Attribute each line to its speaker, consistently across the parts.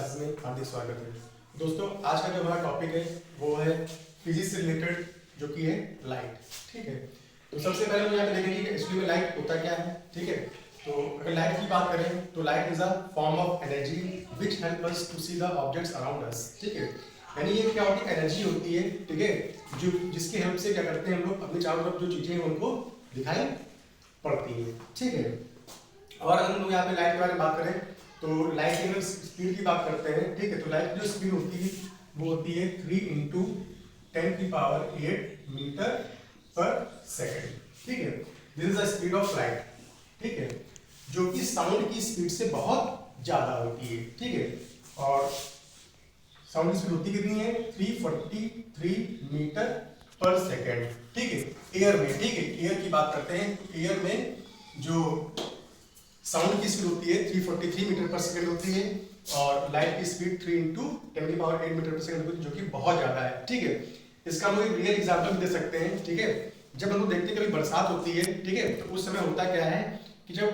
Speaker 1: Classes में हार्दिक स्वागत है। दोस्तों आज का जो हमारा टॉपिक है वो है फिजिक्स से रिलेटेड जो कि है लाइट। ठीक है, तो सबसे पहले हम यहाँ पे देखेंगे कि एक्चुअली में लाइट होता क्या है। ठीक है, तो अगर लाइट की बात करें तो light is a form of energy which help us to see the objects around us. ठीक है, यानी ये क्या होती है, एनर्जी होती है। ठीक है, जो जिसकी हेल्प से क्या करते हैं हम लोग अपने चारों तरफ जो चीजें हैं उनको दिखाई पड़ती है। ठीक है, और अगर हम लोग यहाँ पे लाइट के बारे में बात करें तो लाइट की अगर स्पीड की बात करते हैं, ठीक है, तो लाइट की जो स्पीड होती है वो होती है 3 × 10⁸ मीटर पर सेकेंड। ठीक है, this is the speed of light. ठीक है, जो कि साउंड की स्पीड से बहुत ज्यादा होती है। ठीक है, और साउंड की स्पीड होती कितनी है, 343 मीटर पर सेकेंड। ठीक है, एयर में। ठीक है, एयर की बात करते हैं, एयर में जो साउंड की स्पीड होती है 343 मीटर पर सेकंड होती है और लाइट की स्पीड 3 × 10⁸ मीटर पर सेकंड होती है, जो कि बहुत ज्यादा है। ठीक है, इसका हम लोग एक रियल एग्जांपल भी दे सकते हैं। ठीक है, जब हम लोग देखते हैं कभी बरसात होती है, ठीक है, तो उस समय होता क्या है कि जब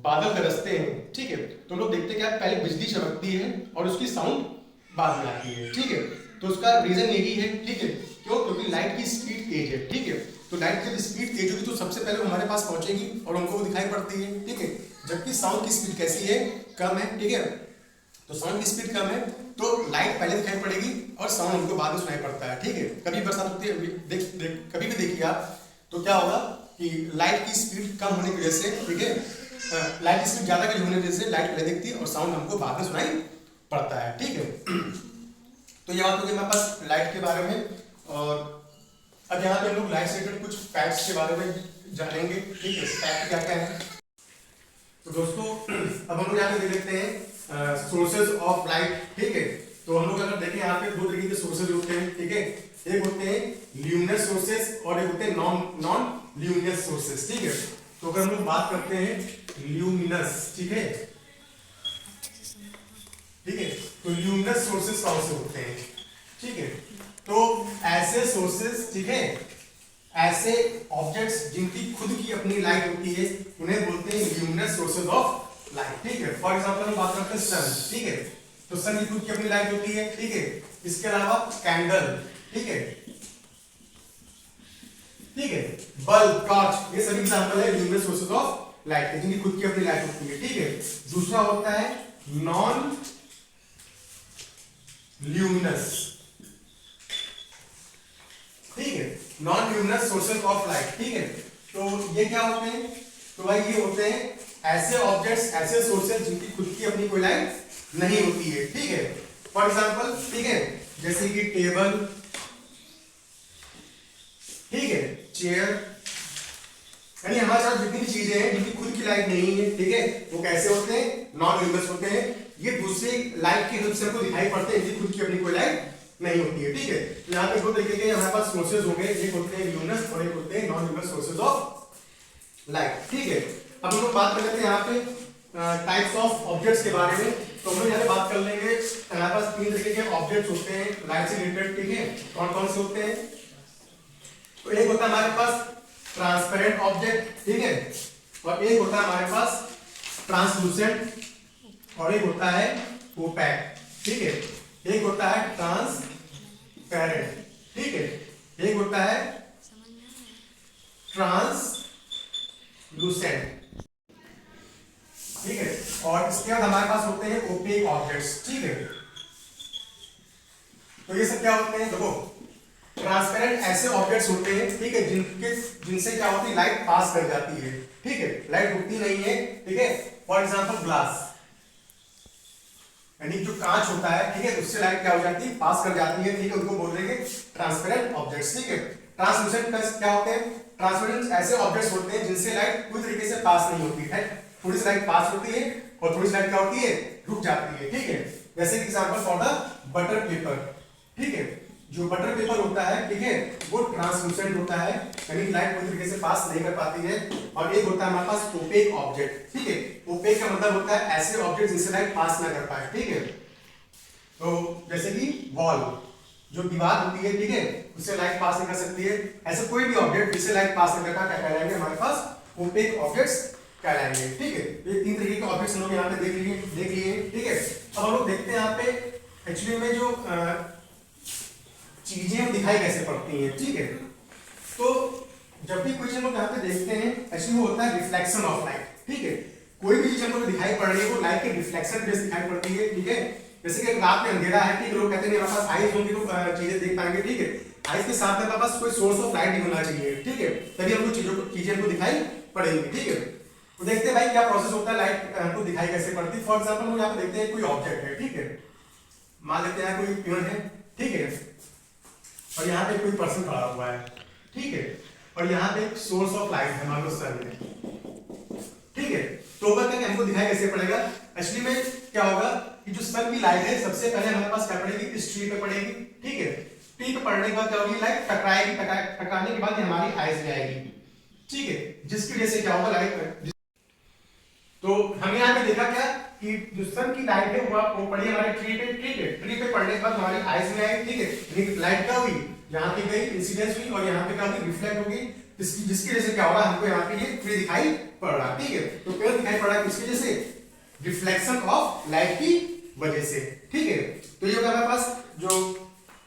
Speaker 1: बादल गरजते हैं, ठीक है, तो हम लोग देखते क्या है, पहले बिजली चमकती है और उसकी साउंड बाद में आती है। ठीक है, तो उसका रीजन यही है। ठीक है, क्यों? क्योंकि लाइट की स्पीड तेज है। ठीक है, तो लाइट की स्पीड तेज होगी तो सबसे पहले हमारे पास पहुंचेगी और उनको वो दिखाई पड़ती है। ठीक है, जबकि साउंड की स्पीड कैसी है, कम है। ठीक है, तो साउंड की स्पीड कम है तो लाइट पहले दिखाई पड़ेगी और साउंड उनको बाद में सुनाई पड़ता है। ठीक है, कभी बरसात होती है, कभी भी देखिए आप, तो क्या होगा कि लाइट की स्पीड कम होने की वजह से, ठीक है, लाइट की स्पीड ज्यादा होने की वजह से लाइट पहले दिखती है और साउंड हमको बाद में सुनाई पड़ता है। ठीक है, तो ये बात होगी हमारे पास लाइट के बारे में। और अब यहाँ पे हम लोग लाइट से रिलेटेड कुछ फैक्ट्स के बारे में जानेंगे। ठीक है, फैक्ट क्या क्या है। तो दोस्तों अब हम लोग यहाँ पे देख लेते हैं सोर्सेज ऑफ लाइट। ठीक है, तो हम लोग अगर देखें यहाँ पे दो तरीके के सोर्सेज होते हैं। ठीक है, एक होते हैं ल्यूमिनस सोर्सेज और एक होते हैं नॉन ल्यूमिनस सोर्सेज। ठीक है, तो अगर हम लोग बात करते हैं ल्यूमिनस, ठीक है, ठीक है, तो ल्यूमिनस सोर्सेज कौन से होते हैं। ठीक है, तो ऐसे सोर्सेज, ठीक है, ऐसे ऑब्जेक्ट्स जिनकी खुद की अपनी लाइट होती है उन्हें बोलते हैं ल्यूमिनस सोर्सेज ऑफ लाइट। ठीक है, फॉर एग्जांपल हम बात करते हैं सन। ठीक है, तो सन की खुद की अपनी लाइट होती है। ठीक है, इसके अलावा कैंडल, ठीक है, ठीक है, बल्ब, टॉर्च, ये सभी एग्जांपल है ल्यूमिनस सोर्सेज ऑफ लाइट जिनकी खुद की अपनी लाइट होती है। ठीक है, दूसरा होता है नॉन ल्यूमिनस। ठीक है, non luminous sources of light. ठीक है, तो ये क्या होते हैं, तो भाई ये होते हैं ऐसे ऑब्जेक्ट्स, ऐसे सोर्सेज जिनकी खुद की अपनी कोई लाइट नहीं होती है। ठीक है, फॉर एग्जांपल, ठीक है, जैसे कि टेबल, ठीक है, चेयर, यानी हमारे साथ जितनी भी चीजें हैं जिनकी खुद की लाइट नहीं है, ठीक है, वो कैसे होते हैं, नॉन ल्यूमिनस होते हैं। ये दूसरे लाइट की हेल्प से हमको दिखाई पड़ते हैं, इनकी खुद की अपनी कोई लाइट नहीं होती है। ठीक है, यहाँ पे दो तरीके के हमारे पास सोर्सेज होंगे, एक होते हैं ल्यूमिनस और एक होते हैं non luminous sources of light. ठीक है, अब हम लोग बात कर लेते हैं यहाँ पे टाइप्स ऑफ ऑब्जेक्ट्स के बारे में। तो हम लोग यहाँ पे बात कर लेंगे, हमारे पास तीन तरीके के ऑब्जेक्ट्स होते हैं लाइट से रिलेटेड। ठीक है, कौन कौन से होते हैं, तो एक होता है हमारे पास ट्रांसपेरेंट ऑब्जेक्ट, ठीक है, और एक होता है हमारे पास ट्रांसलूसेंट और एक होता है ओपैक। ठीक है, एक होता है ट्रांसपेरेंट, ठीक है, एक होता है ट्रांसलूसेंट। ठीक है, और इसके बाद हमारे पास होते हैं ओपेक ऑब्जेक्ट्स। ठीक है, तो ये सब क्या होते हैं, देखो ट्रांसपेरेंट ऐसे ऑब्जेक्ट्स होते हैं, ठीक है, जिनसे क्या होती है, लाइट पास कर जाती है। ठीक है, लाइट रुकती नहीं है। ठीक है, फॉर एग्जांपल ग्लास, यानी जो कांच होता है, ठीक है, उससे लाइट क्या हो जाती है, पास कर जाती है। ठीक है, उनको बोल देंगे ट्रांसपेरेंट ऑब्जेक्ट्स। ठीक है, ट्रांसलूसेंट क्या होते हैं, ट्रांसपेरेंट ऐसे ऑब्जेक्ट्स होते हैं जिनसे लाइट पूरी तरीके से पास नहीं होती है, थोड़ी सी लाइट पास होती है और थोड़ी सी लाइट क्या होती है, रुक जाती है। ठीक है, जैसे कि example for the butter paper. ठीक है, जो बटर पेपर होता है, ठीक है, वो ट्रांसलूसेंट होता है, यानी लाइट पूरी तरीके से पास नहीं कर पाती है। और एक होता है हमारे पास ओपेक ऑब्जेक्ट। ठीक है, ओपेक का मतलब होता है ऐसे ऑब्जेक्ट जिनसे लाइट पास ना कर पाए। ठीक है, तो जैसे कि वॉल, जो दीवार होती है, ठीक है, उससे लाइट पास नहीं कर सकती है। ऐसे कोई भी ऑब्जेक्ट जिससे लाइट पास नहीं कर पाए क्या कहलाएंगे, हमारे पास ओपेक ऑब्जेक्ट्स कहलाएंगे। ठीक है, ये तीन तरीके के ऑब्जेक्ट्स हम लोग यहाँ पे देख लिए। ठीक है, अब हम लोग देखते हैं यहाँ पे एक्चुअली में जो चीजें दिखाई कैसे पड़ती हैं, ठीक है। तो जब भी कोई चीज हम लोग यहाँ पे देखते हैं एक्चुअली वो होता है रिफ्लेक्शन ऑफ लाइट, ठीक है। कोई भी चीज हमको दिखाई पड़ रही है वो लाइट के रिफ्लेक्शन बेस दिखाई पड़ती है, ठीक है। जैसे कि रात में अंधेरा है, ठीक है, लोग कहते हैं हमारे पास आईज होंगी तो चीजें देख पाएंगे, ठीक है। आईज के साथ में हमारे पास कोई सोर्स ऑफ लाइट भी होना चाहिए, ठीक है, तभी हमको चीजें हमको दिखाई पड़ेंगी, ठीक है। तो देखते हैं भाई क्या प्रोसेस होता है, लाइट हमको दिखाई कैसे पड़ती है। फॉर एग्जांपल हम यहाँ पे देखते हैं कोई ऑब्जेक्ट है, ठीक है, मान लेते हैं कोई पेड़ है, ठीक है, और यहाँ पे कोई पर्सन खड़ा हुआ है, ठीक है, और यहाँ पे एक सोर्स ऑफ लाइट है, मान लो सन है, ठीक है। तो होगा क्या, हमको दिखाई कैसे पड़ेगा, एक्चुअली में क्या होगा कि जो सन की लाइट है सबसे पहले हमारे पास क्या पड़ेगी, इस ट्री पे पड़ेगी, ठीक है। ट्री पे पड़ने के बाद क्या होगी, लाइट टकराएगी, टकराने के बाद हमारी आईज में आएगी, ठीक है, जिसकी वजह से क्या होगा लाइट। तो हम यहाँ पे देखा क्या कि जो सन की लाइट है वो पड़ी हमारे ट्री पे, ठीक है। ट्री पे पड़ने के बाद हमारी आईज में आई, ठीक है, लाइट क्या हुई, यहाँ पे गई, इंसिडेंस हुई, और यहाँ पे क्या हुई, रिफ्लेक्ट होगी, जिसकी वजह से क्या होगा, हमको यहाँ पे ये ट्री दिखाई पड़ रहा, ठीक है। तो पेड़ दिखाई पड़ रहा है किसकी वजह से, रिफ्लेक्शन ऑफ लाइट की वजह से, ठीक है। तो ये होगा हमारे पास जो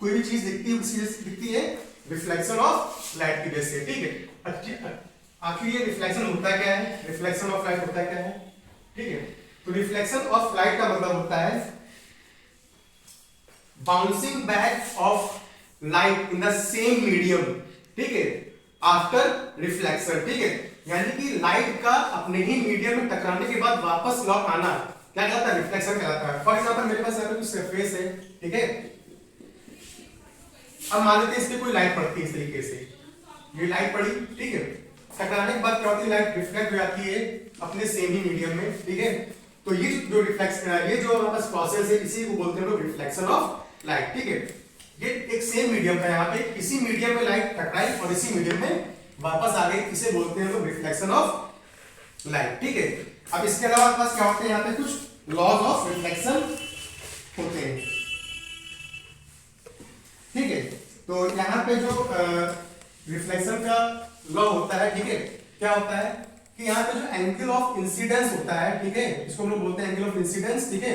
Speaker 1: कोई भी चीज दिखती है उसकी वजह से दिखती है रिफ्लेक्शन ऑफ लाइट की वजह से, ठीक है। आखिर ये रिफ्लेक्शन होता क्या है, रिफ्लेक्शन ऑफ लाइट होता क्या है, ठीक है। तो रिफ्लेक्शन ऑफ लाइट का मतलब होता है bouncing back of light in the same medium, ठीक है, आफ्टर रिफ्लेक्शन, ठीक है। यानी कि लाइट का अपने ही मीडियम में टकराने के बाद वापस लौट आना क्या कहलाता है, रिफ्लेक्शन कहलाता है। फॉर एग्जांपल मेरे पास यहाँ पे कुछ सरफेस है, ठीक है, अब मान लेते हैं इस पे कोई लाइट पड़ती है इस तरीके से, ये लाइट पड़ी, ठीक है, टकराने के बाद क्या होती है, लाइट रिफ्लेक्ट हो जाती है अपने सेम ही मीडियम में, ठीक है। तो ये जो रिफ्लेक्शन, ये जो हमारे पास प्रोसेस है इसी को बोलते हैं लोग रिफ्लेक्शन ऑफ लाइट, ठीक है। ये एक सेम मीडियम है, यहाँ पे इसी मीडियम में लाइट टकराई और इसी मीडियम में वापस आ गई, इसे बोलते हैं लोग रिफ्लेक्शन ऑफ लाइट, ठीक है। अब इसके अलावा हमारे पास क्या होते हैं, यहाँ पे कुछ लॉज ऑफ रिफ्लेक्शन होते हैं, ठीक है। तो यहाँ पे जो रिफ्लेक्शन का लॉ होता है, ठीक है, क्या होता है कि यहाँ पे जो एंगल ऑफ इंसिडेंस होता है, ठीक है, इसको हम लोग बोलते हैं एंगल ऑफ इंसिडेंस, ठीक है,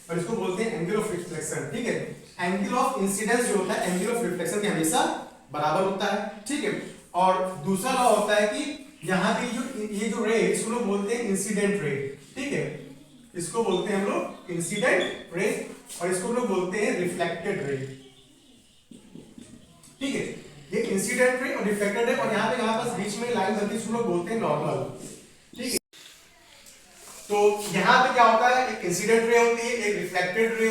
Speaker 1: और इसको बोलते हैं एंगल ऑफ रिफ्लेक्शन, ठीक है। एंगल ऑफ इंसिडेंस जो होता है एंगल ऑफ रिफ्लेक्शन के हमेशा बराबर होता है, ठीक है। और दूसरा लॉ होता है कि यहाँ पे जो ये जो रे इसको लोग बोलते हैं इंसिडेंट रे, ठीक है, इसको बोलते हैं हम लोग इंसिडेंट रे, और इसको हम लोग बोलते हैं रिफ्लेक्टेड रे, ठीक है। ये इंसिडेंट रे और रिफ्लेक्टेड रे, और यहाँ पे हमारे पास बीच में लाइन बनती है इसको लोग बोलते हैं नॉर्मल, ठीक है। तो यहाँ पे क्या होता है, एक इंसिडेंट रे होती है, एक रिफ्लेक्टेड रे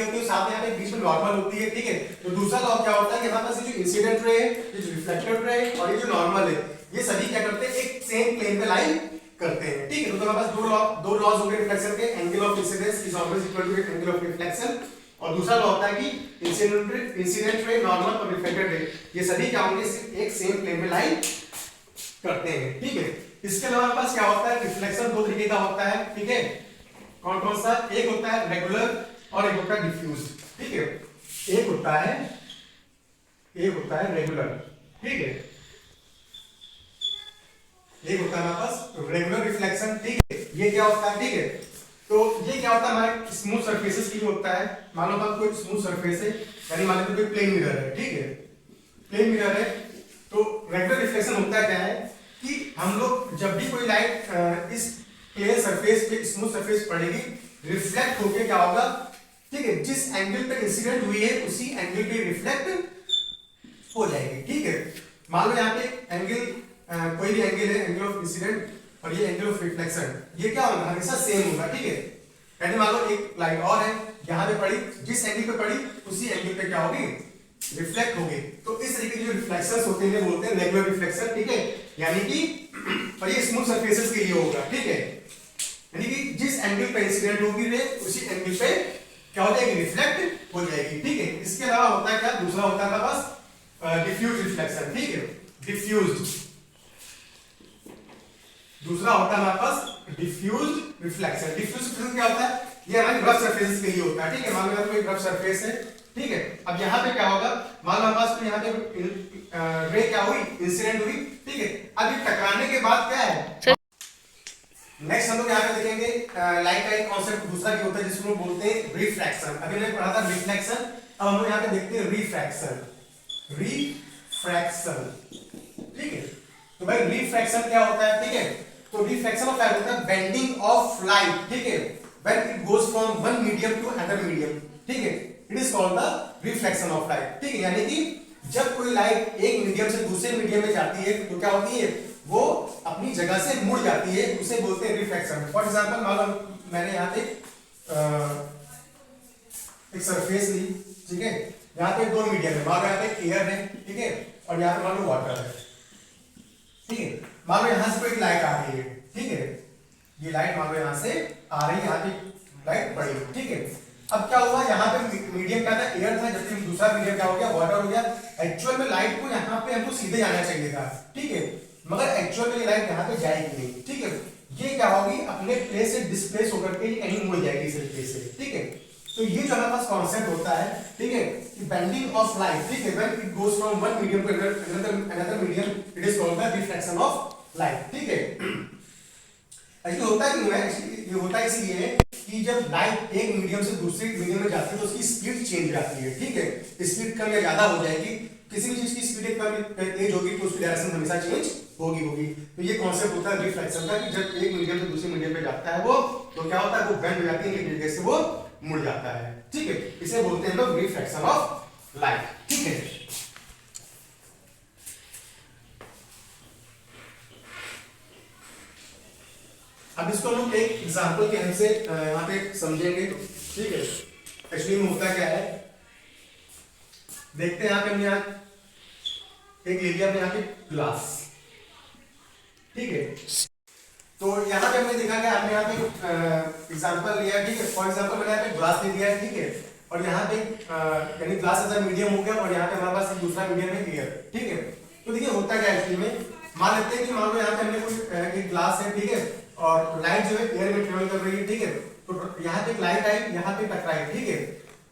Speaker 1: होती है, साथ में यहाँ पे बीच में नॉर्मल होती है, ठीक है। तो दूसरा लॉ क्या होता है कि हमारे पास ये जो इंसिडेंट रे है, ये जो रिफ्लेक्टेड रे और ये जो नॉर्मल है, ये सभी क्या करते हैं, एक सेम प्लेन पे लाइन करते हैं, ठीक है। तो हमारे पास दो लॉज हो गए रिफ्लेक्शन के, angle of incidence is always equal to angle of reflection, और दूसरा लॉ होता है कि इंसिडेंट रे, नॉर्मल और रिफ्लेक्टेड रे ये सभी क्या होंगे, एक सेम प्लेन में लाइन करते हैं, ठीक है। इसके अलावा हमारे पास क्या होता है, रिफ्लेक्शन दो तरीके का होता है, ठीक है। कौन कौन सा, एक होता है रेगुलर और एक होता है डिफ्यूज, ठीक है। एक होता है रेगुलर, ठीक है, एक होता है हमारे पास रेगुलर रिफ्लेक्शन, ठीक है। ये क्या होता है, ठीक है, तो ये क्या होता है हमारे स्मूथ सरफेसेस के लिए होता है। मान लो आप कोई स्मूथ सरफेस है, यानी मान लो कोई प्लेन मिरर है, ठीक है, प्लेन मिरर है, तो रेगुलर रिफ्लेक्शन होता है क्या है कि हम लोग जब भी कोई लाइट इस प्लेन सरफेस पे, स्मूथ सरफेस पड़ेगी, रिफ्लेक्ट होके क्या होगा, ठीक है, जिस एंगल पे इंसिडेंट हुई है उसी एंगल पे रिफ्लेक्ट हो जाएगी, ठीक है। मान लो यहाँ पे एंगल कोई भी एंगल है, एंगल ऑफ इंसिडेंट और ये एंगल ऑफ रिफ्लेक्शन, ये क्या होगा, हमेशा सेम होगा, ठीक है। यानी मान लो एक लाइट और है, यहाँ पे पड़ी, जिस एंगल पे पड़ी उसी एंगल पे क्या होगी, रिफ्लेक्ट होगी। तो इस तरीके के जो रिफ्लेक्शंस होते हैं बोलते हैं रेगुलर रिफ्लेक्शन, ठीक है। यानी कि और ये स्मूथ सरफेसेस के लिए होगा, ठीक है, यानी कि जिस एंगल पे इंसिडेंट होगी रे उसी एंगल पे क्या हो जाएगी, रिफ्लेक्ट हो जाएगी, ठीक है। इसके अलावा होता है क्या, दूसरा होता है हमारे पास डिफ्यूज रिफ्लेक्शन, ठीक है, डिफ्यूज, दूसरा होता है हमारे पास डिफ्यूज रिफ्लेक्शन। डिफ्यूज रिफ्लेक्शन क्या होता है, ये हमारी रफ सरफेसेस के लिए होता है, ठीक है। मान लो कोई रफ सरफेस है, ठीक है, अब यहाँ पे क्या होगा, मान लो हमारे पास तो यहाँ पे रे क्या हुई, इंसिडेंट हुई, ठीक है। अब ये टकराने के बाद क्या है, नेक्स्ट हम लोग यहाँ पे देखेंगे लाइट का एक कॉन्सेप्ट दूसरा भी होता है जिसको बोलते हैं रिफ्रैक्शन। अभी मैंने पढ़ा था रिफ्लेक्शन, अब हम लोग यहाँ पे देखते हैं रिफ्रैक्शन। रिफ्रैक्शन, ठीक है। तो भाई रिफ्रैक्शन क्या होता है, ठीक है। तो रिफ्रैक्शन ऑफ लाइट होता है बेंडिंग ऑफ लाइट, ठीक है, when it goes from one medium to another medium, ठीक है, it is called the reflection of light, ठीक है। यानी कि जब कोई लाइट एक मीडियम से दूसरे मीडियम में जाती है तो क्या होती है, वो अपनी जगह से मुड़ जाती है, उसे बोलते हैं रिफ्लेक्शन। फॉर एग्जांपल मान लो मैंने यहाँ पे एक सरफेस ली, ठीक है, यहाँ पे दो मीडियम है, मान लो यहाँ पे एयर है, ठीक है, और यहाँ पे मान लो वाटर है, ठीक है। मान लो यहाँ से कोई लाइट आ रही है, ठीक है, ये लाइट मान लो यहाँ से आ रही है, यहाँ पे लाइट पड़ी, ठीक है। अब क्या हुआ, यहाँ पे मीडियम क्या था, एयर था, जबकि दूसरा मीडियम क्या हो गया, वाटर हो गया। एक्चुअल में लाइट को यहाँ पे हमको सीधे जाना चाहिए था, ठीक है, मगर एक्चुअल में ये लाइट यहाँ पे जाएगी नहीं, ठीक है। ये क्या होगी, अपने प्लेस से डिस्प्लेस होकर के कहीं मुड़ जाएगी इस तरीके से, ठीक है। तो ये जो हमारे पास कॉन्सेप्ट होता है, ठीक है, कि बेंडिंग ऑफ लाइट, ठीक है, when it goes from one medium to another medium, it is called the reflection of light, ठीक है। एक्चुअली होता है कि ये होता है इसलिए कि जब लाइट एक मीडियम से दूसरे मीडियम में जाती है तो उसकी स्पीड चेंज हो जाती है, ठीक है। स्पीड कम या ज्यादा हो जाएगी, किसी भी चीज की स्पीड कम तेज होगी तो उसकी डायरेक्शन हमेशा चेंज होगी। तो ये कॉन्सेप्ट होता है रिफ्लेक्शन का, कि जब एक मीडियम से दूसरे मीडियम पे जाता है वो, तो क्या होता है, वो बेंड हो जाती है, एक जगह से वो मुड़ जाता है, ठीक है। इसे बोलते हैं लोग रिफ्लेक्शन ऑफ लाइट, ठीक है। अब इसको हम लोग एक एग्जांपल के हेल्प से यहाँ पे समझेंगे, ठीक है। एक्चुअली में होता क्या है, देखते हैं यहाँ पे हमने एक ले लिया, यहाँ पे ग्लास, ठीक है। तो यहाँ पे हमने देखा कि हमने यहाँ पे एग्जांपल लिया, ठीक है। फॉर एग्जांपल मैंने यहाँ पे ग्लास ले लिया है, ठीक है, और यहाँ पे यानी ग्लास एज मीडियम हो गया, और यहाँ पे हमारे पास दूसरा मीडियम है एयर, ठीक है। तो देखिए होता क्या है एक्चुअली में, मान लेते हैं कि मान लो यहाँ पे हमने कोई एक ग्लास है, ठीक है, और लाइट जो है एयर में ट्रेवल कर रही है, ठीक है। तो यहाँ पे एक लाइट आई, यहाँ पे टकराई, ठीक है।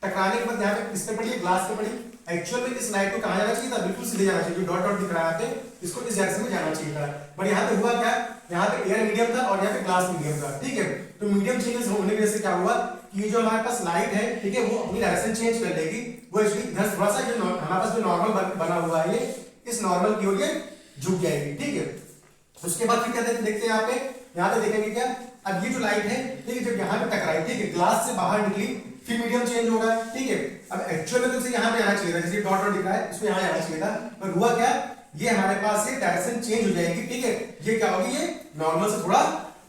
Speaker 1: टकराने के बाद यहाँ पे किस पे पड़ी है, ग्लास पे पड़ी। एक्चुअल में इस लाइट को कहाँ जाना चाहिए था, बिल्कुल सीधे जाना चाहिए, जो डॉट डॉट दिख रहा है यहाँ पे, इसको इस डायरेक्शन में जाना चाहिए था। पर यहाँ पे हुआ क्या, यहाँ पे एयर मीडियम था और यहाँ पे ग्लास मीडियम था, ठीक है। तो मीडियम चेंज होने की वजह से क्या हुआ कि जो हमारे पास लाइट है, ठीक है, वो अपनी डायरेक्शन चेंज कर लेगी। वो एक्चुअली इधर थोड़ा सा जो हमारे पास जो नॉर्मल बना हुआ है, ये इस नॉर्मल की ओर ये झुक जाएगी, ठीक है। उसके बाद फिर क्या देखते हैं यहाँ पे देखेंगे क्या, अब ये जो लाइट है, ठीक है, जब यहाँ पे टकराई, ठीक है, ग्लास से बाहर निकली, फिर मीडियम चेंज हो रहा है, ठीक है। अब एक्चुअल में तो इसे यहाँ पे आना चाहिए था, जैसे डॉट डॉट दिख रहा है, इसको यहाँ आना चाहिए था, पर हुआ क्या, ये हमारे पास से डायरेक्शन चेंज हो जाएगी, ठीक है। ये क्या होगी, ये नॉर्मल से थोड़ा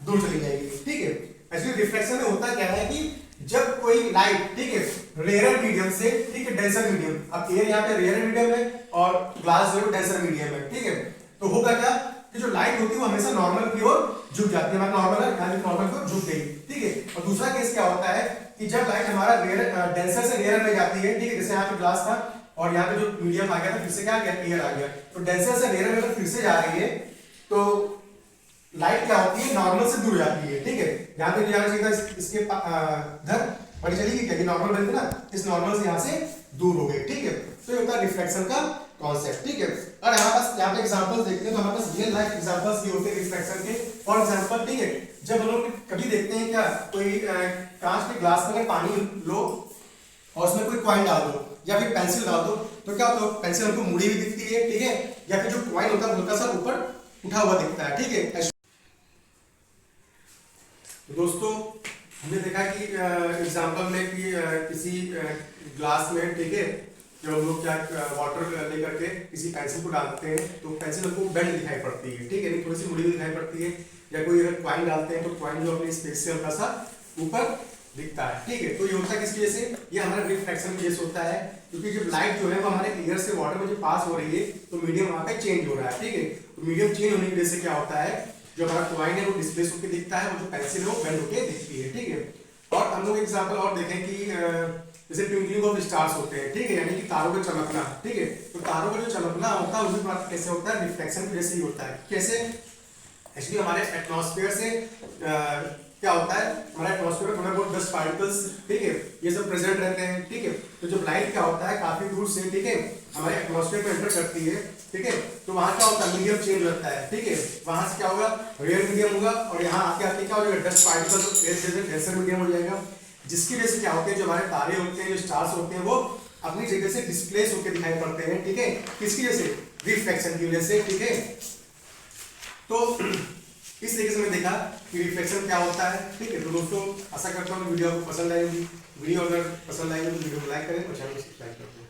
Speaker 1: दूर चली जाएगी, ठीक है। एक्चुअली रिफ्लेक्शन में होता क्या है कि जब कोई लाइट, ठीक है, रेयर मीडियम से, ठीक है, डेंसर मीडियम, अब एयर यहाँ पे रेयर मीडियम है और ग्लास जो है डेंसर मीडियम है, ठीक है। तो होगा क्या कि जो लाइट होती है वो हमेशा नॉर्मल की ओर झुक जाती है, मतलब नॉर्मल है, यानी नॉर्मल की ओर झुक गई, ठीक है। और दूसरा केस क्या होता है कि जब लाइट हमारा डेंसर से रेयर में जाती है, ठीक है, जैसे यहाँ पे ग्लास था और यहाँ पे जो मीडियम आ गया था, फिर से क्या आ गया, एयर आ गया, तो डेंसर से रेयर में फिर से जा रही है, तो लाइट क्या होती है, नॉर्मल से दूर जाती है, ठीक है। यहाँ पे जाना चाहिए था इसके इधर, बड़ी चलेगी क्या, नॉर्मल बनती ना, इस नॉर्मल से यहाँ से दूर हो गई, ठीक है। तो ये होता है रिफ्लेक्शन का कॉन्सेप्ट, ठीक है। और हमारे पास यहाँ पे एग्जांपल्स देखते हैं, तो हमारे पास रियल लाइफ एग्जांपल्स भी होते हैं रिफ्लेक्शन के। फॉर एग्जांपल, ठीक है, जब हम लोग कभी देखते हैं क्या, कोई कांच के ग्लास में पानी लो और उसमें कोई कॉइन डाल दो या फिर पेंसिल डाल दो, तो क्या होता है, पेंसिल हमको मुड़ी हुई दिखती है, ठीक है, या फिर जो कॉइन होता है हल्का सा ऊपर उठा हुआ दिखता है, ठीक है। तो दोस्तों हमने देखा कि एग्जांपल में कि किसी ग्लास में, ठीक है, जब हम लोग क्या वाटर लेकर के किसी पेंसिल को डालते हैं तो पेंसिल हमको बेंड दिखाई पड़ती है, ठीक है, थोड़ी सी मुड़ी दिखाई पड़ती है। या कोई अगर कॉइन डालते हैं तो कॉइन जो अपनी स्पेस से हल्का सा ऊपर दिखता है, ठीक है। तो ये होता है किस वजह से, ये हमारा रिफ्लेक्शन की वजह से होता है, क्योंकि जब लाइट जो है वो हमारे एयर से वाटर में जो पास हो रही है तो मीडियम वहाँ पे चेंज हो रहा है, ठीक है। तो मीडियम चेंज होने की वजह से क्या होता है, जो हमारा कॉइन है वो डिस्प्लेस होकर दिखता है, और जो पेंसिल है वो बेंड होकर दिखती है, ठीक है। और हम लोग एग्जांपल और देखें कि जैसे ट्विंकलिंग ऑफ स्टार्स होते हैं, ठीक है, यानी कि तारों का चमकना, ठीक है। तो तारों का जो चमकना होता है उसमें कैसे होता है, रिफ्लेक्शन की वजह से ही होता है। कैसे, एक्चुअली हमारे एटमॉस्फेयर से क्या होता है, हमारे एटमॉस्फेयर में थोड़े बहुत डस्ट पार्टिकल्स, ठीक है, ये सब प्रेजेंट रहते हैं, ठीक है। तो जब लाइट क्या होता है काफी दूर से, ठीक है, हमारे एटमॉस्फेयर में एंटर करती है, ठीक है, तो वहां क्या होता है, मीडियम चेंज होता है, ठीक है, वहां से क्या होगा, रेयर मीडियम होगा, और यहाँ आके आके क्या हो जाएगा, डस्ट पार्टिकल्स डेंसर मीडियम हो जाएगा, जिसकी वजह से क्या होते हैं, जो हमारे तारे होते हैं, जो स्टार्स होते हैं, वो अपनी जगह से डिस्प्लेस होकर दिखाई पड़ते हैं, ठीक है, किसकी वजह से, रिफ्लेक्शन की वजह से, ठीक है। तो इस तरीके से मैंने देखा कि रिफ्लेक्शन क्या होता है, ठीक है। तो दोस्तों आशा करता हूँ वीडियो आपको पसंद आएगी, वीडियो अगर पसंद आएगी तो वीडियो को लाइक करें और चैनल को सब्सक्राइब कर दें।